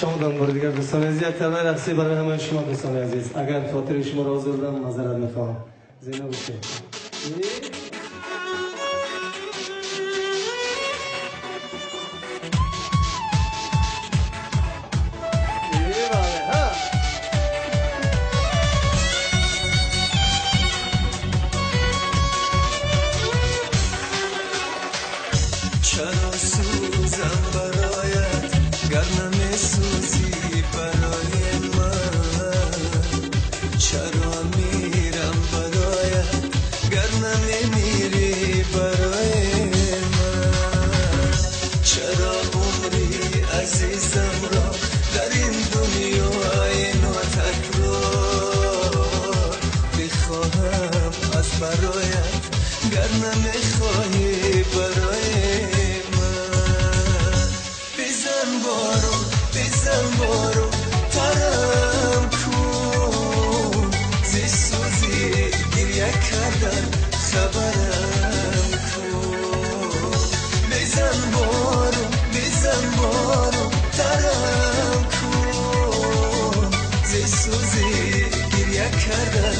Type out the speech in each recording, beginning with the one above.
شما دنبال دیگر دوستان عزیز، یک تنه رقصی برای همه شما دوستان عزیز. اگر خاطر شما را آزردم معذرت میخواهم. زینب بشه. چرا سوزم برایت گر نمیسوزی برای من؟ چرا میرم برایت گر نمیمیری برای من؟ چرا عمری عزیزم را در این دنیای ناتکرار بخواهم از برایت گر نمیخواهی برای بزن بارو ترم کن زی سوزی گریه کردن خبرم کن بزن بارو ترم کن زی سوزی گریه کردن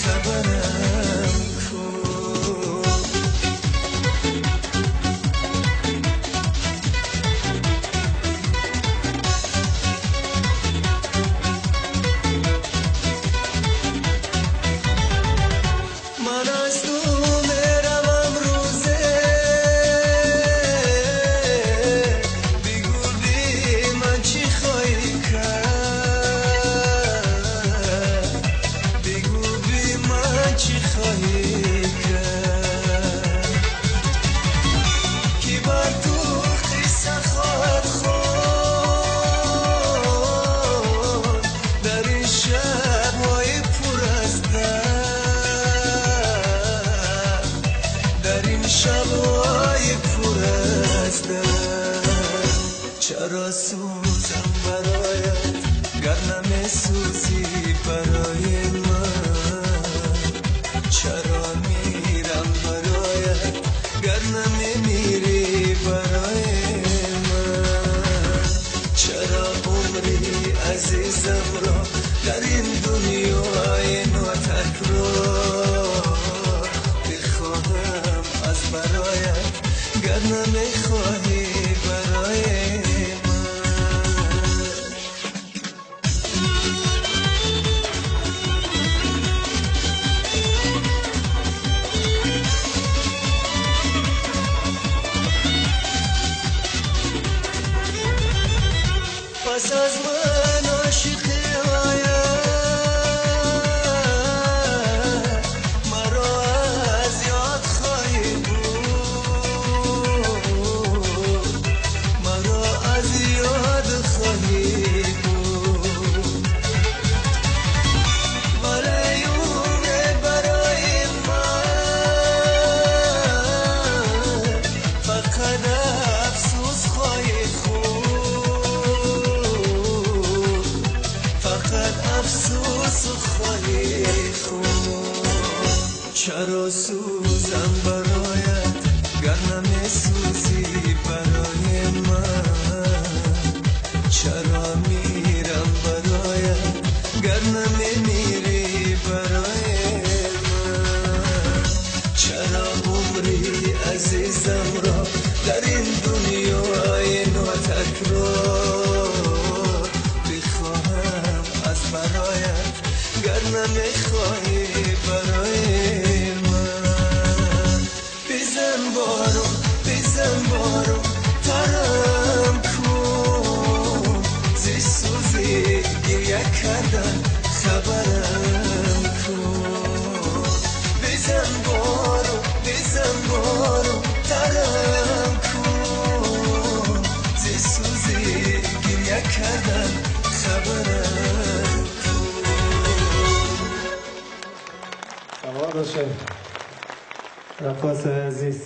خبرم کن چرا سوزم برایت گر نمیسوزی برای من؟ چرا میرم برایت گر نمیمیری برای من؟ چرا عمری عزیزم را در این دنیای ناتکرار بخواهم از برایت گر نمیخواهی برای پس از من عاشقی مرا از یاد خواهی بود مرا از یاد خواهی بود ملیونه برای من فقط افسوس خواهی خود افسوس خواهی خود چرا سوزم برایت گر نمیسوزی برای من؟ چرا میرم برایت گر نمیمیری برای من؟ چرا عمری عزیزم را در این دنیای ناتکرار بخواهم از برایت گر نمیخواهی برای من؟ بزن بارو ترم کن زی سوزی گریه کردن خبرم کن بزن بارو ترم کن زی سوزی گریه کردن خبرم شما باشه رفاس عزیز.